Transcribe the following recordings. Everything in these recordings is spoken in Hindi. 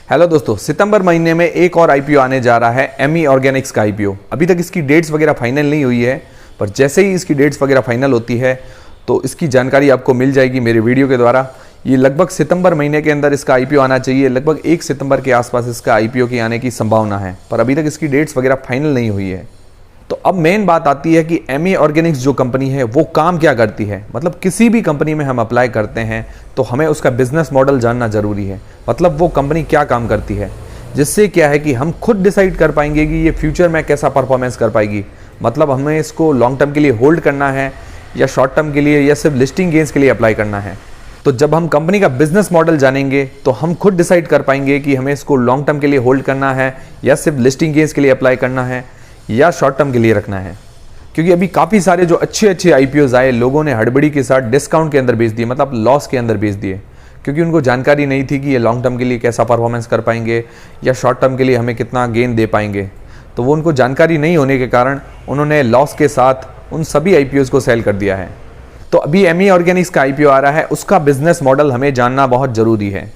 हेलो दोस्तों, सितंबर महीने में एक और आईपीओ आने जा रहा है, एमी ऑर्गेनिक्स का आईपीओ। अभी तक इसकी डेट्स वगैरह फाइनल नहीं हुई है, पर जैसे ही इसकी डेट्स वगैरह फाइनल होती है तो इसकी जानकारी आपको मिल जाएगी मेरे वीडियो के द्वारा। ये लगभग सितंबर महीने के अंदर इसका आईपीओ आना चाहिए। लगभग 1 सितंबर के आसपास इसका आईपीओ की आने की संभावना है, पर अभी तक इसकी डेट्स वगैरह फाइनल नहीं हुई है। तो अब मेन बात आती है कि एमी ऑर्गेनिक्स जो कंपनी है वो काम क्या करती है। मतलब किसी भी कंपनी में हम अप्लाई करते हैं तो हमें उसका बिजनेस मॉडल जानना ज़रूरी है। मतलब वो कंपनी क्या काम करती है, जिससे क्या है कि हम खुद डिसाइड कर पाएंगे कि ये फ्यूचर में कैसा परफॉर्मेंस कर पाएगी। मतलब हमें इसको लॉन्ग टर्म के लिए होल्ड करना है या शॉर्ट टर्म के लिए या सिर्फ लिस्टिंग गेन्स के लिए अप्लाई करना है। तो जब हम कंपनी का बिजनेस मॉडल जानेंगे तो हम खुद डिसाइड कर पाएंगे कि हमें इसको लॉन्ग टर्म के लिए होल्ड करना है या सिर्फ लिस्टिंग गेन्स के लिए अप्लाई करना है या शॉर्ट टर्म के लिए रखना है। क्योंकि अभी काफ़ी सारे जो अच्छे आईपीओज आए, लोगों ने हड़बड़ी के साथ डिस्काउंट के अंदर बेच दिए, मतलब लॉस के अंदर बेच दिए, क्योंकि उनको जानकारी नहीं थी कि ये लॉन्ग टर्म के लिए कैसा परफॉर्मेंस कर पाएंगे या शॉर्ट टर्म के लिए हमें कितना गेन दे पाएंगे। तो वो उनको जानकारी नहीं होने के कारण उन्होंने लॉस के साथ उन सभी आईपीओज को सेल कर दिया है। तो अभी एमी ऑर्गेनिक्स का आईपीओ आ रहा है, उसका बिजनेस मॉडल हमें जानना बहुत ज़रूरी है।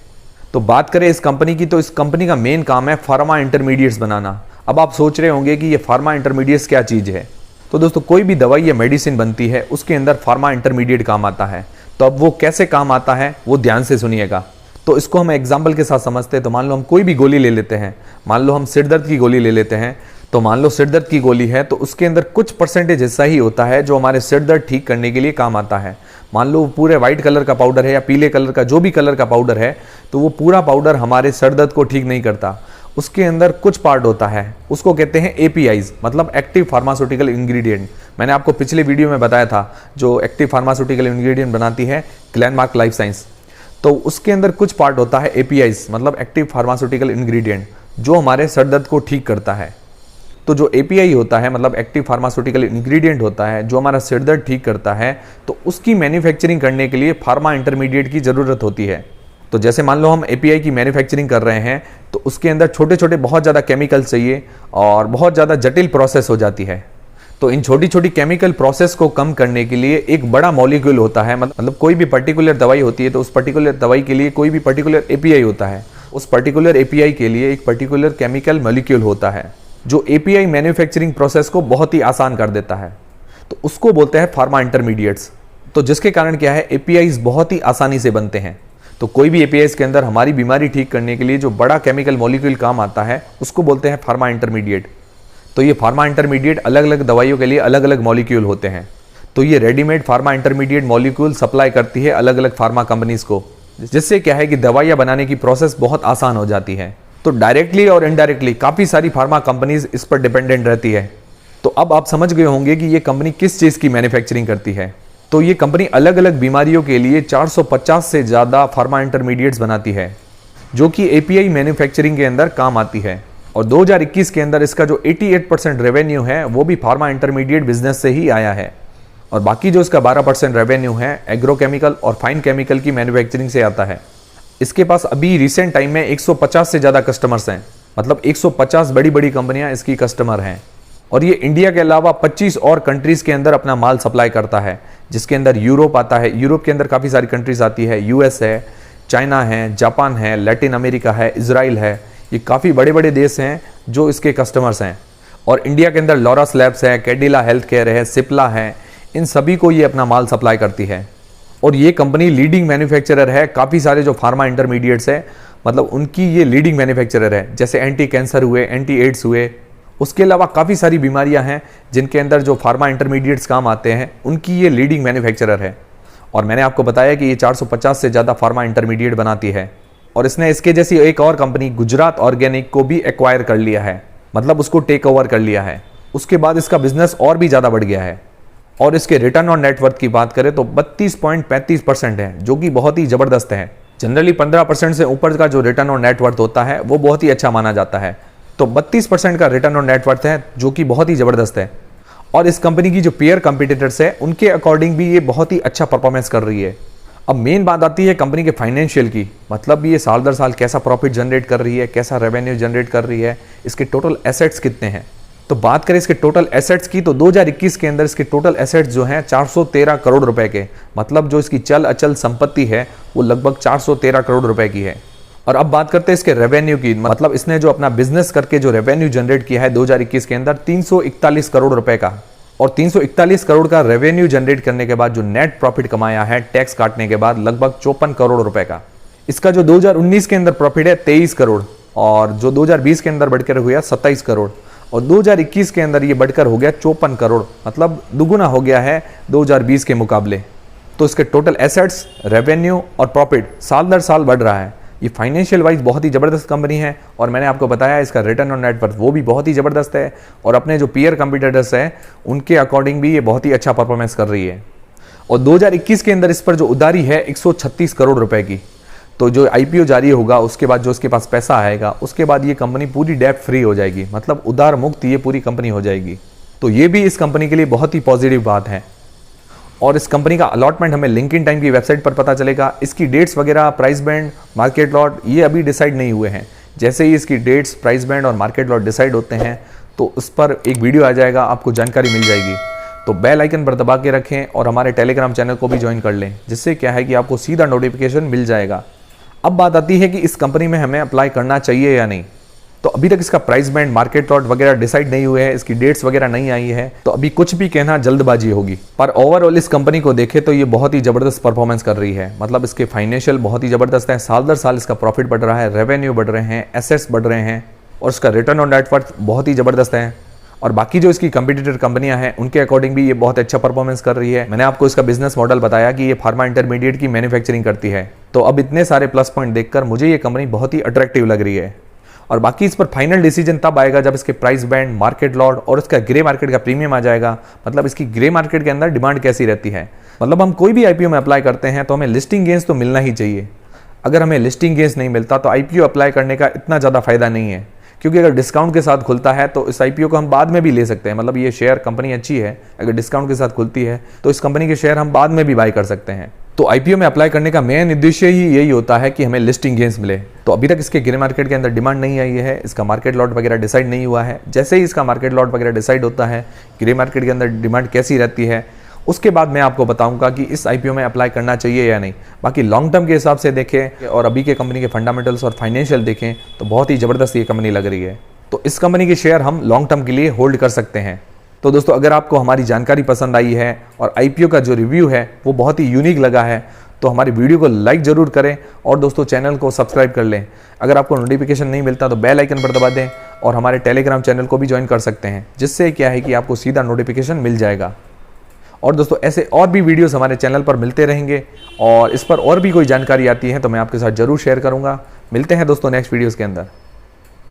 तो बात करें इस कंपनी की, तो इस कंपनी का मेन काम है फार्मा इंटरमीडिएट्स बनाना। अब आप सोच रहे होंगे कि ये फार्मा इंटरमीडिएट्स क्या चीज़ है। तो दोस्तों, कोई भी दवाई या मेडिसिन बनती है उसके अंदर फार्मा इंटरमीडिएट काम आता है। तो अब वो कैसे काम आता है वो ध्यान से सुनिएगा। तो इसको हम एग्जाम्पल के साथ समझते हैं। तो मान लो हम कोई भी गोली ले लेते हैं, मान लो हम सिर दर्द की गोली ले लेते हैं। तो मान लो सिर दर्द की गोली है तो उसके अंदर कुछ परसेंटेज हिस्सा ही होता है जो हमारे सिर दर्द ठीक करने के लिए काम आता है। मान लो पूरे वाइट कलर का पाउडर है या पीले कलर का, जो भी कलर का पाउडर है, तो वो पूरा पाउडर हमारे सर दर्द को ठीक नहीं करता। उसके अंदर कुछ पार्ट होता है, उसको कहते हैं एपीआईज, मतलब एक्टिव फार्मास्यूटिकल इंग्रेडिएंट। मैंने आपको पिछले वीडियो में बताया था, जो एक्टिव फार्मास्यूटिकल इंग्रेडिएंट बनाती है ग्लेनमार्क लाइफ साइंस। तो उसके अंदर कुछ पार्ट होता है एपीआईज, मतलब एक्टिव फार्मास्यूटिकल इंग्रेडिएंट, जो हमारे सर दर्द को ठीक करता है। तो जो एपीआई होता है, मतलब एक्टिव फार्मास्यूटिकल इंग्रेडिएंट होता है, जो हमारा सिर दर्द ठीक करता है, तो उसकी मैन्युफैक्चरिंग करने के लिए फार्मा इंटरमीडिएट की ज़रूरत होती है। तो जैसे मान लो हम एपीआई की मैन्युफैक्चरिंग कर रहे हैं तो उसके अंदर छोटे छोटे बहुत ज़्यादा केमिकल चाहिए और बहुत ज़्यादा जटिल प्रोसेस हो जाती है। तो इन छोटी छोटी केमिकल प्रोसेस को कम करने के लिए एक बड़ा मॉलिक्यूल होता है। मतलब कोई भी पर्टिकुलर दवाई होती है तो उस पर्टिकुलर दवाई के लिए कोई भी पर्टिकुलर एपीआई होता है। उस पर्टिकुलर एपीआई के लिए एक पर्टिकुलर केमिकल मॉलिक्यूल होता है जो एपीआई मैन्युफैक्चरिंग प्रोसेस को बहुत ही आसान कर देता है। तो उसको बोलते हैं फार्मा इंटरमीडिएट्स। तो जिसके कारण क्या है, एपीआईज बहुत ही आसानी से बनते हैं। तो कोई भी एपीआईज के अंदर हमारी बीमारी ठीक करने के लिए जो बड़ा केमिकल मॉलिक्यूल काम आता है उसको बोलते हैं फार्मा इंटरमीडिएट। तो ये फार्मा इंटरमीडिएट अलग अलग दवाइयों के लिए अलग अलग मॉलिक्यूल होते हैं। तो ये readymade pharma intermediate molecule supply करती है अलग अलग फार्मा कंपनीज को, जिससे क्या है कि दवाइयाँ बनाने की प्रोसेस बहुत आसान हो जाती है। तो डायरेक्टली और इनडायरेक्टली काफ़ी सारी फार्मा कंपनीज इस पर डिपेंडेंट रहती है। तो अब आप समझ गए होंगे कि ये कंपनी किस चीज़ की मैन्युफैक्चरिंग करती है। तो ये कंपनी अलग अलग बीमारियों के लिए 450 से ज़्यादा फार्मा इंटरमीडिएट्स बनाती है, जो कि एपीआई मैन्युफैक्चरिंग के अंदर काम आती है। और 2021 के अंदर इसका जो 88% रेवेन्यू है वो भी फार्मा इंटरमीडिएट बिजनेस से ही आया है। और बाकी जो इसका 12% रेवेन्यू है एग्रोकेमिकल और फाइन केमिकल की मैन्युफैक्चरिंग से आता है। इसके पास अभी रिसेंट टाइम में 150 से ज़्यादा कस्टमर्स हैं, मतलब 150 बड़ी बड़ी कंपनियां इसकी कस्टमर हैं। और ये इंडिया के अलावा 25 और कंट्रीज़ के अंदर अपना माल सप्लाई करता है, जिसके अंदर यूरोप आता है। यूरोप के अंदर काफ़ी सारी कंट्रीज़ आती है, यूएस है, चाइना है, जापान है, लैटिन अमेरिका है, इजराइल है। ये काफ़ी बड़े बड़े देश हैं जो इसके कस्टमर्स हैं। और इंडिया के अंदर लॉरस लैब्स है, कैडिला हेल्थ केयर है, सिप्ला है, इन सभी को ये अपना माल सप्लाई करती है। और ये कंपनी लीडिंग मैन्युफैक्चरर है। काफ़ी सारे जो फार्मा इंटरमीडिएट्स है, मतलब उनकी ये लीडिंग मैन्युफैक्चरर है। जैसे एंटी कैंसर हुए, एंटी एड्स हुए, उसके अलावा काफ़ी सारी बीमारियां हैं जिनके अंदर जो फार्मा इंटरमीडिएट्स काम आते हैं, उनकी ये लीडिंग मैन्युफैक्चरर है। और मैंने आपको बताया कि ये 450 से ज़्यादा फार्मा इंटरमीडिएट बनाती है। और इसने इसके जैसी एक और कंपनी गुजरात ऑर्गेनिक को भी एक्वायर कर लिया है, मतलब उसको टेक ओवर कर लिया है। उसके बाद इसका बिजनेस और भी ज़्यादा बढ़ गया है। और इसके रिटर्न ऑन नेटवर्थ की बात करें तो 32.35% है, जो कि बहुत ही ज़बरदस्त है। जनरली 15% से ऊपर का जो रिटर्न ऑन नेटवर्थ होता है वो बहुत ही अच्छा माना जाता है। तो 32% का रिटर्न ऑन नेटवर्थ है, जो कि बहुत ही ज़बरदस्त है। और इस कंपनी की जो पेयर कंपटीटर्स है उनके अकॉर्डिंग भी ये बहुत ही अच्छा परफॉर्मेंस कर रही है। अब मेन बात आती है कंपनी के फाइनेंशियल की, मतलब ये साल दर साल कैसा प्रॉफिट जनरेट कर रही है, कैसा रेवेन्यू जनरेट कर रही है, इसके टोटल एसेट्स कितने हैं। तो बात करें इसके टोटल एसेट्स की, तो 2021 के अंदर इसके टोटल एसेट्स जो हैं 413 करोड़ रुपए के, मतलब जो इसकी चल अचल संपत्ति है वो लगभग 413 करोड़ रुपए की है। और अब बात करते हैं इसके रेवेन्यू की, मतलब इसने जो अपना बिजनेस करके जो रेवेन्यू जनरेट किया है 2021 के अंदर 341 करोड़ रुपए का, और 341 करोड़ का रेवेन्यू जनरेट करने के बाद जो नेट प्रॉफिट कमाया है टैक्स काटने के बाद लगभग 54 करोड़ रुपए का। इसका जो 2019 के अंदर प्रॉफिट है 23 करोड़, और जो 2020 के अंदर बढ़कर हुआ 27 करोड़, और 2021 के अंदर ये बढ़कर हो गया 54 करोड़, मतलब दुगुना हो गया है 2020 के मुकाबले। तो इसके टोटल एसेट्स, रेवेन्यू और प्रॉफिट साल दर साल बढ़ रहा है। ये फाइनेंशियल वाइज बहुत ही ज़बरदस्त कंपनी है, और मैंने आपको बताया इसका रिटर्न ऑन नेट वर्थ वो भी बहुत ही ज़बरदस्त है, और अपने जो पीयर कंपीटिटर्स हैं उनके अकॉर्डिंग भी ये बहुत ही अच्छा परफॉर्मेंस कर रही है। और 2021 के अंदर इस पर जो उधारी है 136 करोड़ रुपए की। तो जो IPO जारी होगा उसके बाद जो इसके पास पैसा आएगा उसके बाद ये कंपनी पूरी डेट फ्री हो जाएगी, मतलब उधार मुक्त ये पूरी कंपनी हो जाएगी। तो ये भी इस कंपनी के लिए बहुत ही पॉजिटिव बात है। और इस कंपनी का अलॉटमेंट हमें लिंक्डइन टाइम की वेबसाइट पर पता चलेगा। इसकी डेट्स वगैरह, प्राइस बैंड, मार्केट लॉट ये अभी डिसाइड नहीं हुए हैं। जैसे ही इसकी डेट्स, प्राइस बैंड और मार्केट लॉट डिसाइड होते हैं तो उस पर एक वीडियो आ जाएगा, आपको जानकारी मिल जाएगी। तो बेल आइकन पर दबा के रखें और हमारे टेलीग्राम चैनल को भी ज्वाइन कर लें, जिससे क्या है कि आपको सीधा नोटिफिकेशन मिल जाएगा। अब बात आती है कि इस कंपनी में हमें अप्लाई करना चाहिए या नहीं। तो अभी तक इसका प्राइस बैंड, मार्केट लॉट वगैरह डिसाइड नहीं हुए हैं, इसकी डेट्स वगैरह नहीं आई है, तो अभी कुछ भी कहना जल्दबाजी होगी। पर ओवरऑल इस कंपनी को देखें तो ये बहुत ही ज़बरदस्त परफॉर्मेंस कर रही है, मतलब इसके फाइनेंशियल बहुत ही ज़बरदस्त है। साल दर साल इसका प्रॉफिट बढ़ रहा है, रेवेन्यू बढ़ रहे हैं, एसेट्स बढ़ रहे हैं, और इसका रिटर्न ऑन नेट वर्थ बहुत ही ज़बरदस्त है। और बाकी जो इसकी कंपटीटर कंपनियां हैं उनके अकॉर्डिंग भी ये बहुत अच्छा परफॉर्मेंस कर रही है। मैंने आपको इसका बिजनेस मॉडल बताया कि ये फार्मा इंटरमीडिएट की मैन्युफैक्चरिंग करती है। तो अब इतने सारे प्लस पॉइंट देखकर मुझे ये कंपनी बहुत ही अट्रैक्टिव लग रही है। और बाकी इस पर फाइनल डिसीजन तब आएगा जब इसके प्राइस बैंड, मार्केट लॉट और इसका ग्रे मार्केट का प्रीमियम आ जाएगा, मतलब इसकी ग्रे मार्केट के अंदर डिमांड कैसी रहती है। मतलब हम कोई भी IPO में अप्लाई करते हैं तो हमें लिस्टिंग गेन्स तो मिलना ही चाहिए। अगर हमें लिस्टिंग गेन्स नहीं मिलता तो IPO अप्लाई करने का इतना ज़्यादा फायदा नहीं है, क्योंकि अगर डिस्काउंट के साथ खुलता है तो इस IPO को हम बाद में भी ले सकते हैं। मतलब ये शेयर कंपनी अच्छी है, अगर डिस्काउंट के साथ खुलती है तो इस कंपनी के शेयर हम बाद में भी बाय कर सकते हैं। तो IPO में अप्लाई करने का मेन उद्देश्य ही यही होता है कि हमें लिस्टिंग गेन्स मिले। तो अभी तक इसके ग्रे मार्केट के अंदर डिमांड नहीं आई है, इसका मार्केट लॉट वगैरह डिसाइड नहीं हुआ है। जैसे ही इसका मार्केट लॉट वगैरह डिसाइड होता है, ग्रे मार्केट के अंदर डिमांड कैसी रहती है, उसके बाद मैं आपको बताऊंगा कि इस IPO में अप्लाई करना चाहिए या नहीं। बाकी लॉन्ग टर्म के हिसाब से देखें और अभी के कंपनी के फंडामेंटल्स और फाइनेंशियल देखें तो बहुत ही ज़बरदस्त ये कंपनी लग रही है। तो इस कंपनी के शेयर हम लॉन्ग टर्म के लिए होल्ड कर सकते हैं। तो दोस्तों, अगर आपको हमारी जानकारी पसंद आई है और IPO का जो रिव्यू है वो बहुत ही यूनिक लगा है तो हमारी वीडियो को लाइक ज़रूर करें, और दोस्तों चैनल को सब्सक्राइब कर लें। अगर आपको नोटिफिकेशन नहीं मिलता तो बेल आइकन पर दबा दें, और हमारे टेलीग्राम चैनल को भी ज्वाइन कर सकते हैं, जिससे क्या है कि आपको सीधा नोटिफिकेशन मिल जाएगा। और दोस्तों ऐसे और भी वीडियोस हमारे चैनल पर मिलते रहेंगे, और इस पर और भी कोई जानकारी आती है तो मैं आपके साथ ज़रूर शेयर करूँगा। मिलते हैं दोस्तों नेक्स्ट वीडियोज़ के अंदर।